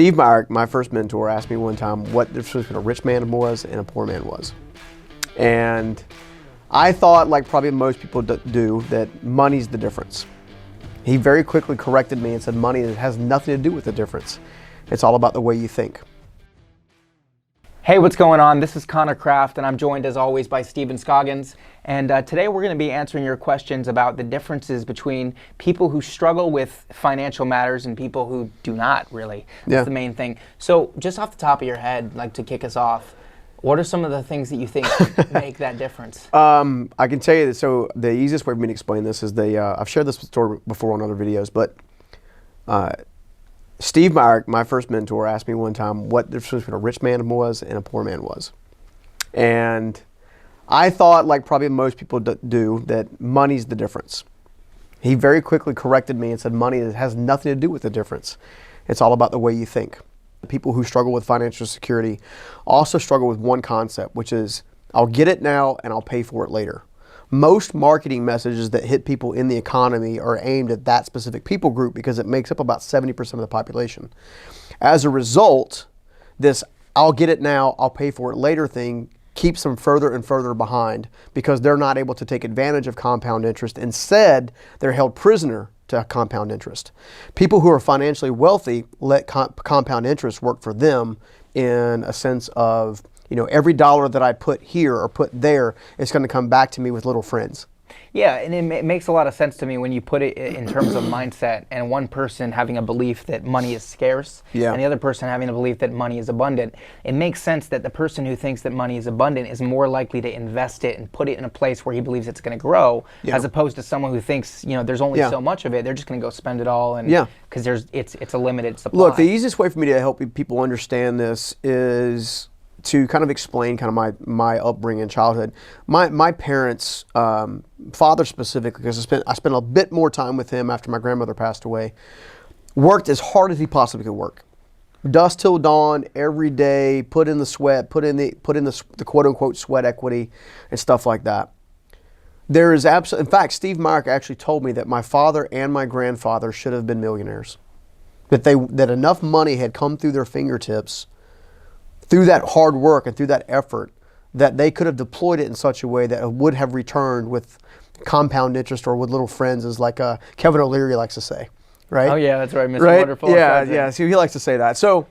Steve, my first mentor, asked me one time what the difference between a rich man was and a poor man was. And I thought, like probably most people do, that money's the difference. He very quickly corrected me and said money has nothing to do with the difference. It's all about the way you think. Hey, what's going on? This is Connor Kraft, and I'm joined as always by Steven Scoggins. And today we're going to be answering your questions about the differences between people who struggle with financial matters and people who do not, really. That's the main thing. So just off the top of your head, like to kick us off, what are some of the things that you think make that difference? I can tell you that, so the easiest way for me to explain this is I've shared this story before on other videos, but Steve, my first mentor, asked me one time what the difference between a rich man was and a poor man was. And I thought, like probably most people do, that money's the difference. He very quickly corrected me and said money has nothing to do with the difference. It's all about the way you think. People who struggle with financial security also struggle with one concept, which is I'll get it now and I'll pay for it later. Most marketing messages that hit people in the economy are aimed at that specific people group because it makes up about 70% of the population. As a result, this I'll get it now, I'll pay for it later thing keeps them further and further behind because they're not able to take advantage of compound interest. Instead, they're held prisoner to compound interest. People who are financially wealthy let compound interest work for them in a sense of, you know, every dollar that I put here or put there is going to come back to me with little friends. Yeah, and it makes a lot of sense to me when you put it in terms of mindset and one person having a belief that money is scarce and the other person having a belief that money is abundant. It makes sense that the person who thinks that money is abundant is more likely to invest it and put it in a place where he believes it's going to grow, as opposed to someone who thinks, you know, there's only so much of it, they're just going to go spend it all, and because it's a limited supply. Look, the easiest way for me to help people understand this is to kind of explain kind of my upbringing and childhood. My parents, father specifically, because I spent a bit more time with him after my grandmother passed away, worked as hard as he possibly could work. Dusk till dawn, every day, put in the sweat, put in the quote unquote sweat equity and stuff like that. There is in fact, Steve Meyer actually told me that my father and my grandfather should have been millionaires. That enough money had come through their fingertips through that hard work and through that effort, that they could have deployed it in such a way that it would have returned with compound interest or with little friends, as like Kevin O'Leary likes to say, right? Oh yeah, that's right, Mr. Right? Wonderful. Yeah, so he likes to say that. So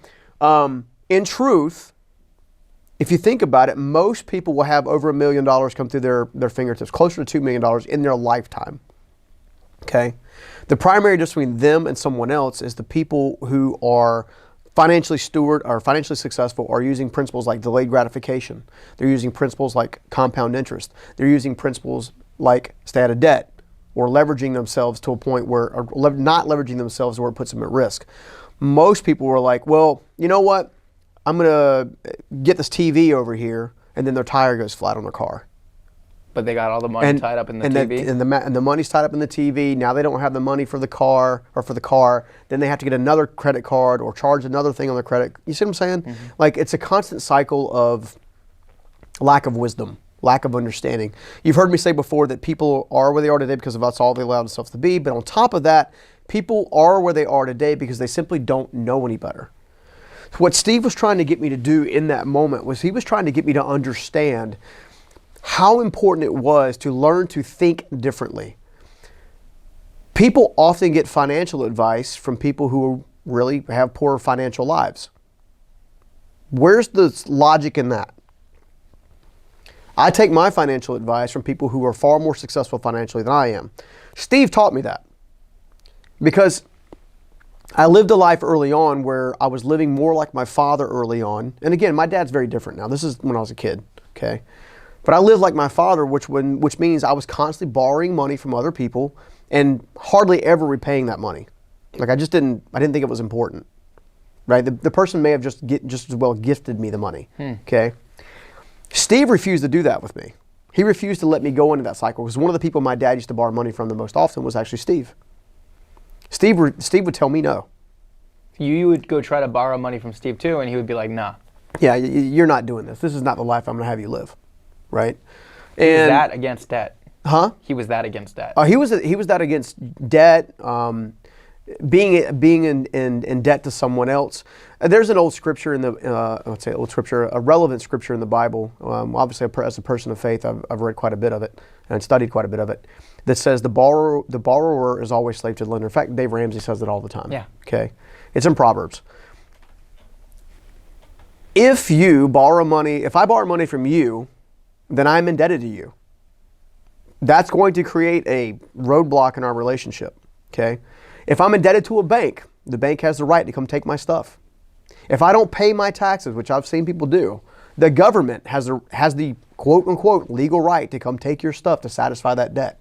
in truth, if you think about it, most people will have over $1 million come through their fingertips, closer to $2 million in their lifetime, okay? The primary difference between them and someone else is the people who are financially successful are using principles like delayed gratification. They're using principles like compound interest. They're using principles like stay out of debt, or leveraging themselves to a point where, or not leveraging themselves where it puts them at risk. Most people were like, well, you know what? I'm going to get this TV over here, and then their tire goes flat on their car. But they got all the money tied up in the TV. And the money's tied up in the TV. Now they don't have the money for the car Then they have to get another credit card or charge another thing on their credit. You see what I'm saying? Mm-hmm. Like, it's a constant cycle of lack of wisdom, lack of understanding. You've heard me say before that people are where they are today because of that's all they allow themselves to be. But on top of that, people are where they are today because they simply don't know any better. What Steve was trying to get me to do in that moment was he was trying to get me to understand how important it was to learn to think differently. People often get financial advice from people who really have poor financial lives. Where's the logic in that? I take my financial advice from people who are far more successful financially than I am. Steve taught me that because I lived a life early on where I was living more like my father early on. And again, my dad's very different now. This is when I was a kid, okay? But I lived like my father, which means I was constantly borrowing money from other people and hardly ever repaying that money. Like I didn't think it was important, right? The person may have just as well gifted me the money, okay? Steve refused to do that with me. He refused to let me go into that cycle because one of the people my dad used to borrow money from the most often was actually Steve. Steve would tell me no. You would go try to borrow money from Steve too, and he would be like, nah. Yeah, you're not doing this. This is not the life I'm going to have you live. Right? And he was that against debt. Huh? He was that against debt. He was that against debt. being in debt to someone else. There's an old scripture in the, let's say old scripture, a relevant scripture in the Bible. Obviously, as a person of faith, I've read quite a bit of it and studied quite a bit of it. That says the borrower is always slave to the lender. In fact, Dave Ramsey says that all the time. Yeah. Okay, it's in Proverbs. If I borrow money from you, then I'm indebted to you. That's going to create a roadblock in our relationship. Okay. If I'm indebted to a bank, the bank has the right to come take my stuff. If I don't pay my taxes, which I've seen people do, the government has the quote unquote legal right to come take your stuff to satisfy that debt.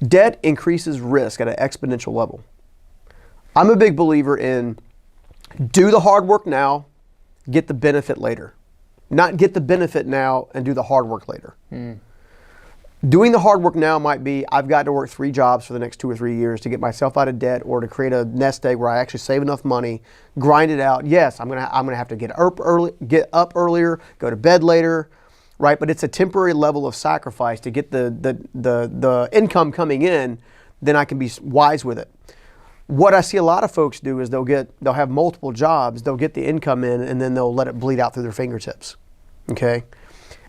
Debt increases risk at an exponential level. I'm a big believer in do the hard work now, get the benefit later. Not get the benefit now and do the hard work later. Doing the hard work now might be, I've got to work 3 jobs for the next 2 or 3 years to get myself out of debt or to create a nest egg where I actually save enough money, grind it out. Yes, I'm gonna have to get up earlier, go to bed later, right? But it's a temporary level of sacrifice to get the income coming in. Then I can be wise with it. What I see a lot of folks do is they'll have multiple jobs, they'll get the income in, and then they'll let it bleed out through their fingertips. Okay,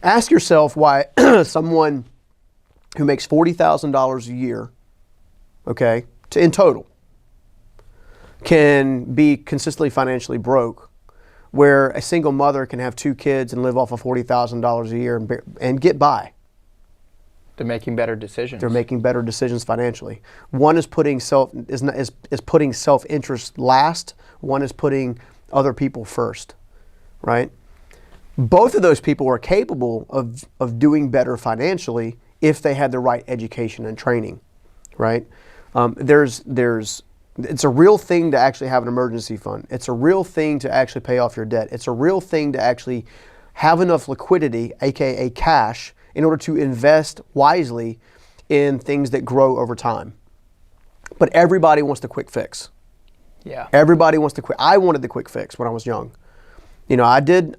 ask yourself why someone who makes $40,000 a year, okay, in total, can be consistently financially broke, where a single mother can have 2 kids and live off of $40,000 a year and get by. They're making better decisions. They're making better decisions financially. One is putting self-interest last. One is putting other people first, right? Both of those people are capable of doing better financially if they had the right education and training, right? It's a real thing to actually have an emergency fund. It's a real thing to actually pay off your debt. It's a real thing to actually have enough liquidity, aka cash, in order to invest wisely in things that grow over time. But everybody wants the quick fix. Yeah. Everybody wants the quick. I wanted the quick fix when I was young. You know, I did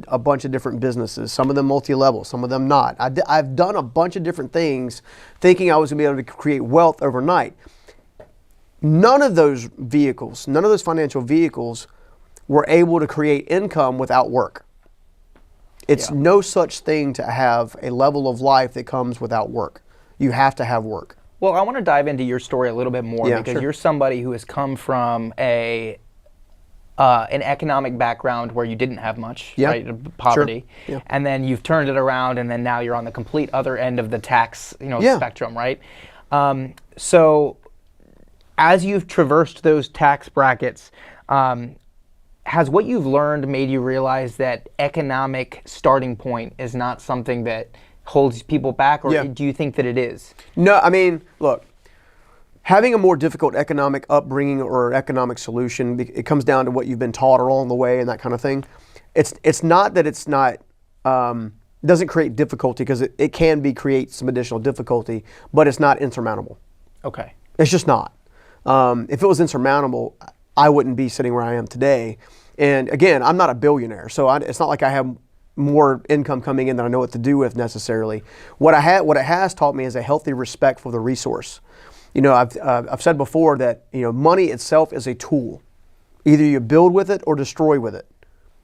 a bunch of different businesses, some of them multi-level, some of them not. I've done a bunch of different things thinking I was going to be able to create wealth overnight. None of those financial vehicles were able to create income without work. It's no such thing to have a level of life that comes without work. You have to have work. Well, I want to dive into your story a little bit more because you're somebody who has come from an economic background where you didn't have much, right? Poverty. Sure. Yeah. And then you've turned it around and then now you're on the complete other end of the tax, spectrum, right? So as you've traversed those tax brackets, has what you've learned made you realize that economic starting point is not something that holds people back, or do you think that it is? No, I mean, look, having a more difficult economic upbringing or economic solution, it comes down to what you've been taught along the way and that kind of thing. It's not that it's not, doesn't create difficulty, because it can create some additional difficulty, but it's not insurmountable. Okay. It's just not. If it was insurmountable, I wouldn't be sitting where I am today. And again, I'm not a billionaire, so it's not like I have more income coming in than I know what to do with necessarily. What it has taught me is a healthy respect for the resource. You know, I've said before that, money itself is a tool. Either you build with it or destroy with it.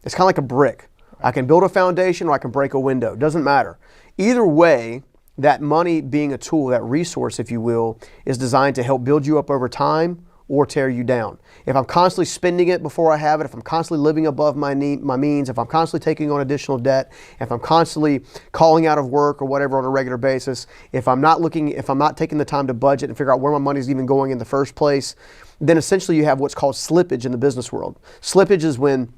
It's kind of like a brick. I can build a foundation or I can break a window. It doesn't matter. Either way, that money being a tool, that resource, if you will, is designed to help build you up over time or tear you down. If I'm constantly spending it before I have it, if I'm constantly living above my means, if I'm constantly taking on additional debt, if I'm constantly calling out of work or whatever on a regular basis, if I'm not taking the time to budget and figure out where my money's even going in the first place, then essentially you have what's called slippage in the business world. Slippage is when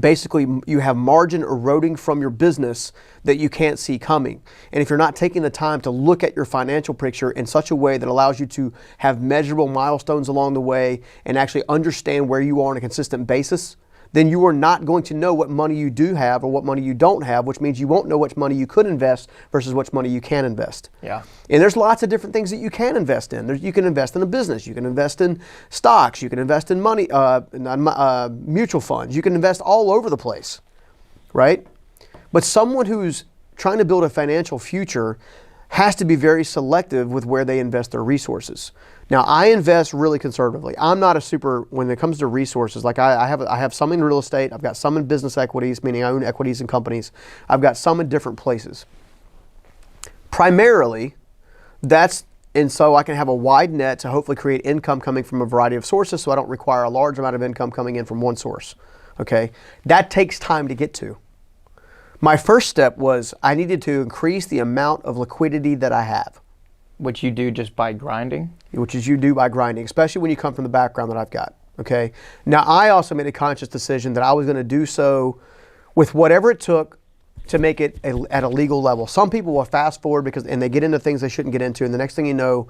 basically you have margin eroding from your business that you can't see coming. And if you're not taking the time to look at your financial picture in such a way that allows you to have measurable milestones along the way and actually understand where you are on a consistent basis, then you are not going to know what money you do have or what money you don't have, which means you won't know which money you could invest versus which money you can invest. Yeah. And there's lots of different things that you can invest in. You can invest in a business. You can invest in stocks. You can invest in money, mutual funds. You can invest all over the place, right? But someone who's trying to build a financial future has to be very selective with where they invest their resources. Now, I invest really conservatively. I'm not a super, when it comes to resources, like I have some in real estate, I've got some in business equities, meaning I own equities in companies. I've got some in different places. Primarily, and so I can have a wide net to hopefully create income coming from a variety of sources so I don't require a large amount of income coming in from one source. Okay? That takes time to get to. My first step was I needed to increase the amount of liquidity that I have. Which you do just by grinding? Which is you do by grinding, especially when you come from the background that I've got. Okay? Now, I also made a conscious decision that I was going to do so with whatever it took to make it at a legal level. Some people will fast forward and they get into things they shouldn't get into, and the next thing you know,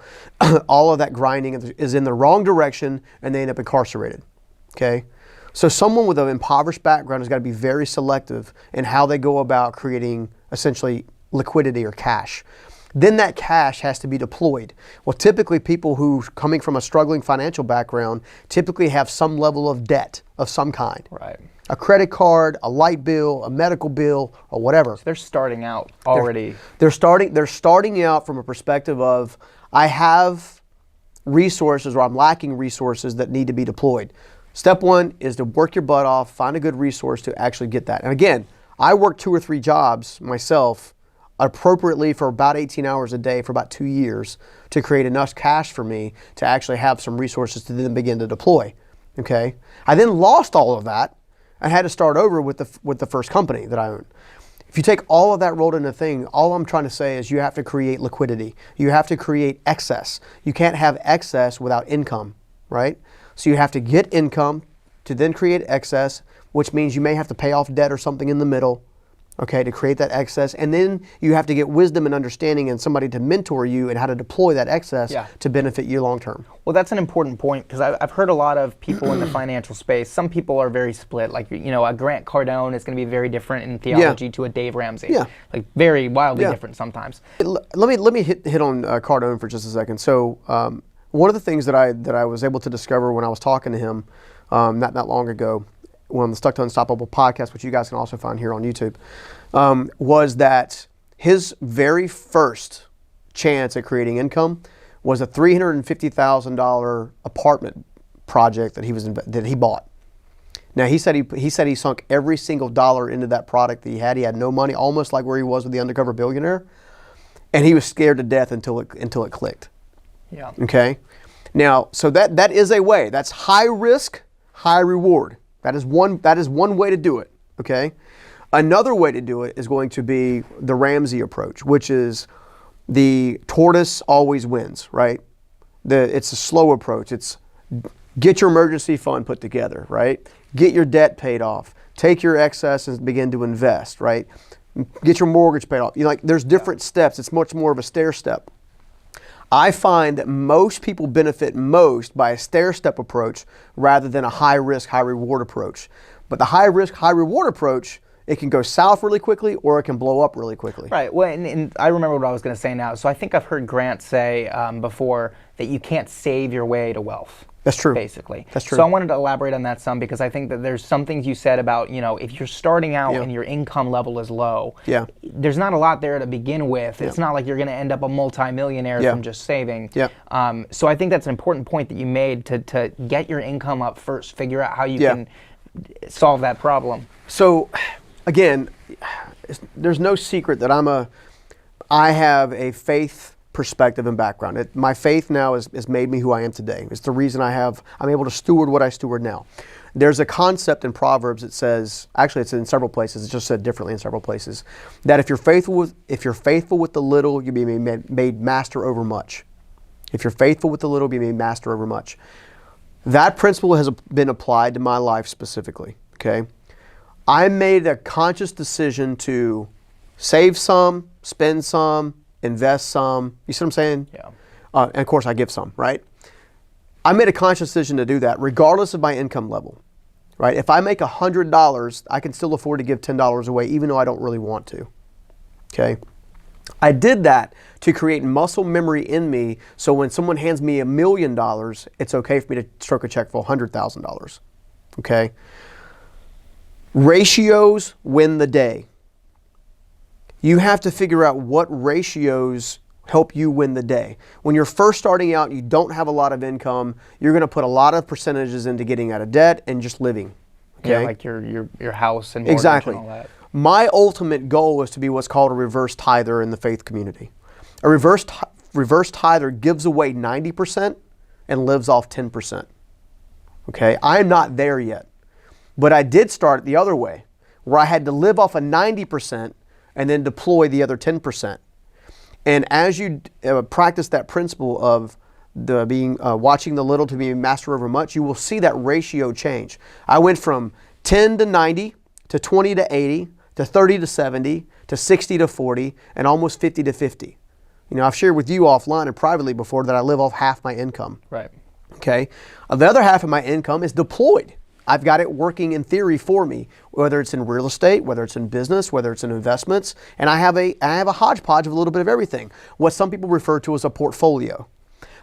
all of that grinding is in the wrong direction and they end up incarcerated. Okay? So someone with an impoverished background has got to be very selective in how they go about creating essentially liquidity or cash. Then that cash has to be deployed. Well, typically people who coming from a struggling financial background typically have some level of debt of some kind. Right. A credit card, a light bill, a medical bill, or whatever. So they're starting out already. They're starting out from a perspective of, I have resources or I'm lacking resources that need to be deployed. Step one is to work your butt off, find a good resource to actually get that. And again, I work 2 or 3 jobs myself appropriately for about 18 hours a day for about 2 years to create enough cash for me to actually have some resources to then begin to deploy. Okay? I then lost all of that and had to start over with the first company that I owned. If you take all of that rolled into a thing, all I'm trying to say is you have to create liquidity. You have to create excess. You can't have excess without income, right? So you have to get income to then create excess, which means you may have to pay off debt or something in the middle, okay, to create that excess. And then you have to get wisdom and understanding and somebody to mentor you and how to deploy that excess to benefit you long term. Well, that's an important point because I've heard a lot of people in the financial space. Some people are very split. Like, you know, a Grant Cardone is going to be very different in theology to a Dave Ramsey. Yeah. Like very wildly different sometimes. Let me hit on Cardone for just a second. So one of the things that I was able to discover when I was talking to him not long ago, on the Stuck to Unstoppable podcast, which you guys can also find here on YouTube, was that his very first chance at creating income was a $350,000 apartment project that he bought. Now he said he sunk every single dollar into that product that he had. He had no money, almost like where he was with the Undercover Billionaire, and he was scared to death until it clicked. Yeah. Okay. Now, so that is a way. That's high risk, high reward. That is one way to do it, okay? Another way to do it is going to be the Ramsey approach, which is the tortoise always wins, right? It's a slow approach. It's get your emergency fund put together, right? Get your debt paid off. Take your excess and begin to invest, right? Get your mortgage paid off. There's different steps. It's much more of a stair step. I find that most people benefit most by a stair-step approach rather than a high-risk, high-reward approach. But the high-risk, high-reward approach, it can go south really quickly or it can blow up really quickly. Right. Well, and I remember what I was going to say now. So I think I've heard Grant say before that you can't save your way to wealth. That's true. Basically. That's true. So I wanted to elaborate on that some because I think that there's some things you said about, you know, if you're starting out and your income level is low, there's not a lot there to begin with. It's not like you're going to end up a multimillionaire from just saving. So I think that's an important point that you made to get your income up first, figure out how you can solve that problem. So again, there's no secret that I have a faith perspective and background. My faith now has made me who I am today. It's the reason I'm able to steward what I steward now. There's a concept in Proverbs that says, actually it's in several places, it's just said differently in several places, that if you're faithful with the little, you'll be made master over much. If you're faithful with the little, you'll be made master over much. That principle has been applied to my life specifically, okay? I made a conscious decision to save some, spend some, invest some. You see what I'm saying? Yeah. And of course I give some, right? I made a conscious decision to do that regardless of my income level, right? If I make $100, I can still afford to give $10 away even though I don't really want to, okay? I did that to create muscle memory in me so when someone hands me $1 million, it's okay for me to stroke a check for $100,000, okay? Ratios win the day. You have to figure out what ratios help you win the day. When you're first starting out, you don't have a lot of income, you're going to put a lot of percentages into getting out of debt and just living. Okay? Yeah, like your house and mortgage exactly. and all that. My ultimate goal is to be what's called a reverse tither in the faith community. A reverse tither gives away 90% and lives off 10%. Okay, I am not there yet, but I did start the other way, where I had to live off a 90% and then deploy the other 10%. And as you practice that principle of watching the little to be master over much, you will see that ratio change. I went from 10 to 90 to 20 to 80 to 30 to 70 to 60 to 40 and almost 50 to 50. You know, I've shared with you offline and privately before that I live off half my income. Right. Okay. The other half of my income is deployed. I've got it working in theory for me, whether it's in real estate, whether it's in business, whether it's in investments, and I have a hodgepodge of a little bit of everything. What some people refer to as a portfolio.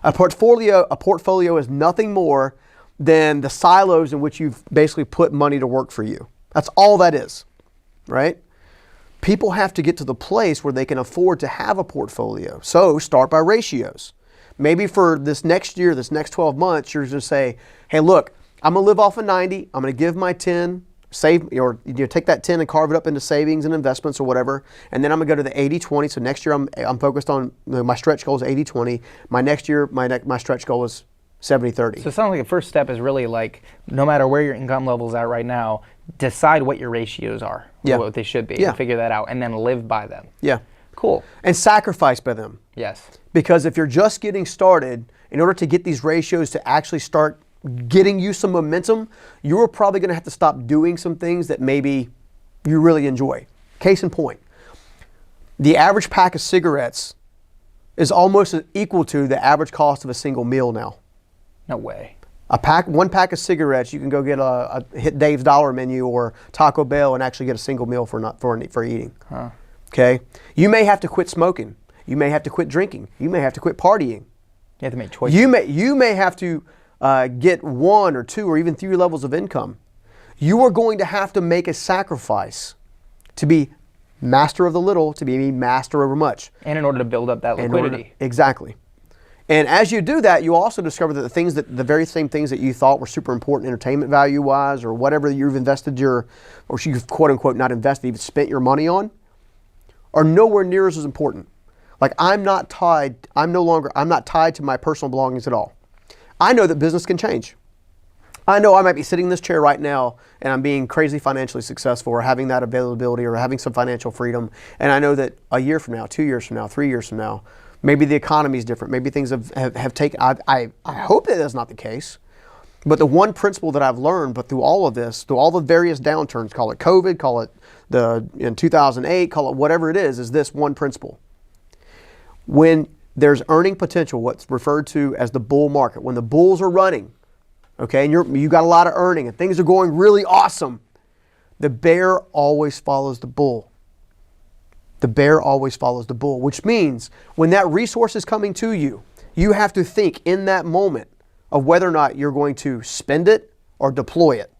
A portfolio is nothing more than the silos in which you've basically put money to work for you. That's all that is, right? People have to get to the place where they can afford to have a portfolio. So start by ratios. Maybe for this next year, this next 12 months, you're going to say, hey, look, I'm going to live off of 90. I'm going to give my 10, save, or take that 10 and carve it up into savings and investments or whatever. And then I'm going to go to the 80-20. So next year I'm focused on, my stretch goal is 80-20. My next year, my stretch goal is 70-30. So it sounds like the first step is really like, no matter where your income level is at right now, decide what your ratios are, what they should be, and figure that out, and then live by them. Yeah. Cool. And sacrifice by them. Yes. Because if you're just getting started, in order to get these ratios to actually start getting you some momentum, you're probably going to have to stop doing some things that maybe you really enjoy. Case in point, the average pack of cigarettes is almost equal to the average cost of a single meal now. No way. One pack of cigarettes, you can go get hit Dave's Dollar Menu or Taco Bell and actually get a single meal for eating. Huh. Okay? You may have to quit smoking. You may have to quit drinking. You may have to quit partying. You have to make choices. You may have to get 1 or 2 or even 3 levels of income. You are going to have to make a sacrifice to be master of the little, to be master over much. And in order to build up that liquidity. Exactly. And as you do that, you also discover that the very same things that you thought were super important entertainment value-wise or whatever you've invested or you've quote-unquote not invested, you've spent your money on, are nowhere near as important. Like I'm not tied to my personal belongings at all. I know that business can change. I know I might be sitting in this chair right now and I'm being crazy financially successful or having that availability or having some financial freedom. And I know that a year from now, 2 years from now, 3 years from now, maybe the economy is different. Maybe things have taken, I hope that that's not the case. But the one principle that I've learned, but through all of this, through all the various downturns, call it COVID, call it in 2008, call it whatever it is this one principle. When there's earning potential, what's referred to as the bull market, when the bulls are running, okay, and you got a lot of earning and things are going really awesome, the bear always follows the bull. The bear always follows the bull, which means when that resource is coming to you, you have to think in that moment of whether or not you're going to spend it or deploy it.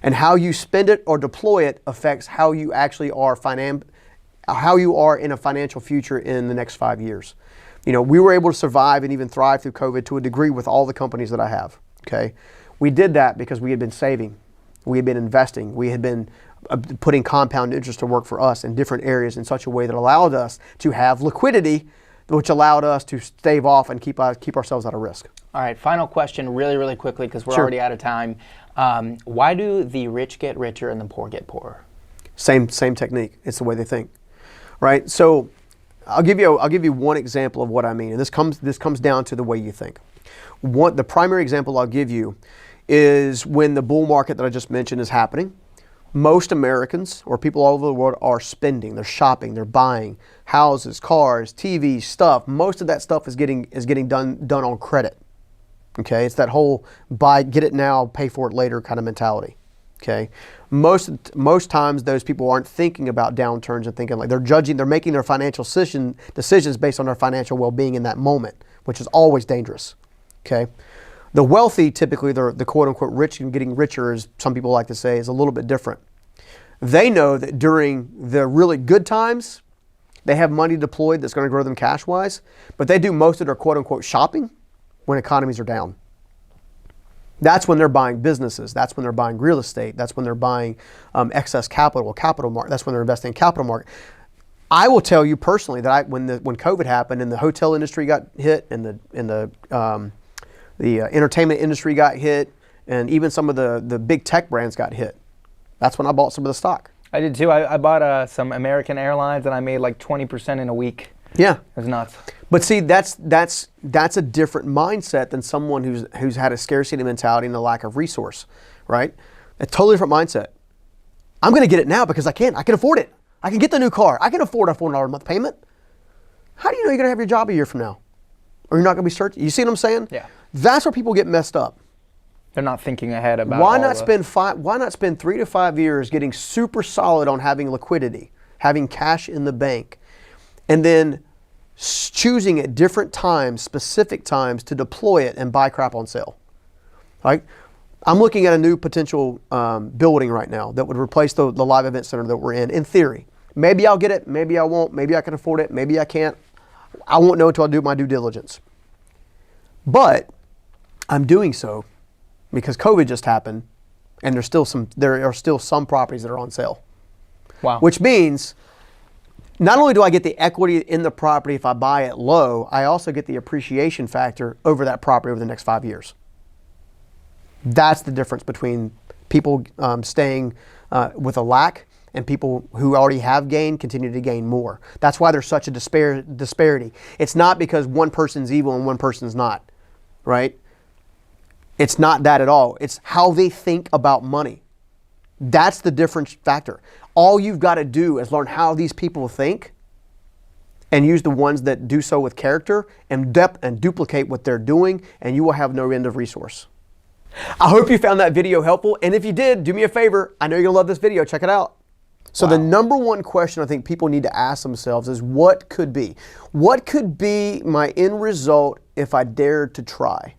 And how you spend it or deploy it affects how you actually are in a financial future in the next 5 years. You know, we were able to survive and even thrive through COVID to a degree with all the companies that I have, okay? We did that because we had been saving. We had been investing. We had been putting compound interest to work for us in different areas in such a way that allowed us to have liquidity, which allowed us to stave off and keep ourselves out of risk. All right, final question really, really quickly because we're already out of time. Why do the rich get richer and the poor get poorer? Same technique. It's the way they think, right? So I'll give you one example of what I mean, and this comes down to the way you think. The primary example I'll give you is when the bull market that I just mentioned is happening. Most Americans or people all over the world are spending, they're shopping, they're buying houses, cars, TVs, stuff. Most of that stuff is getting done on credit. Okay, it's that whole get it now, pay for it later kind of mentality. Okay, most times those people aren't thinking about downturns and thinking like they're making their financial decisions based on their financial well-being in that moment, which is always dangerous. Okay. The wealthy, typically the quote-unquote rich and getting richer, as some people like to say, is a little bit different. They know that during the really good times, They have money deployed that's going to grow them cash-wise, but they do most of their quote-unquote shopping when economies are down. That's when they're buying businesses. That's when they're buying real estate. That's when they're buying excess capital market. That's when they're investing in capital market. I will tell you personally that when COVID happened and the hotel industry got hit and the entertainment industry got hit and even some of the big tech brands got hit. That's when I bought some of the stock. I did too. I bought some American Airlines and I made like 20% in a week. Yeah, it was nuts. But see, that's a different mindset than someone who's had a scarcity mentality and a lack of resource, right? A totally different mindset. I'm going to get it now because I can afford it. I can get the new car. I can afford a $400 a month payment. How do you know you're going to have your job a year from now? Or you're not going to be searching? You see what I'm saying? Yeah. That's where people get messed up. They're not thinking ahead about why not spend 3 to 5 years getting super solid on having liquidity, having cash in the bank, and then choosing at different times, specific times, to deploy it and buy crap on sale. Right? I'm looking at a new potential building right now that would replace the live event center that we're in theory. Maybe I'll get it, maybe I won't, maybe I can afford it, maybe I can't. I won't know until I do my due diligence. But I'm doing so because COVID just happened and there are still some properties that are on sale. Wow. Which means not only do I get the equity in the property if I buy it low, I also get the appreciation factor over that property over the next 5 years. That's the difference between people staying with a lack and people who already have gained continue to gain more. That's why there's such a disparity. It's not because one person's evil and one person's not, right? It's not that at all. It's how they think about money. That's the difference factor. All you've got to do is learn how these people think and use the ones that do so with character and depth and duplicate what they're doing, and you will have no end of resource. I hope you found that video helpful, and if you did, do me a favor. I know you're going to love this video. Check it out. So the number one question I think people need to ask themselves is what could be? What could be my end result if I dared to try?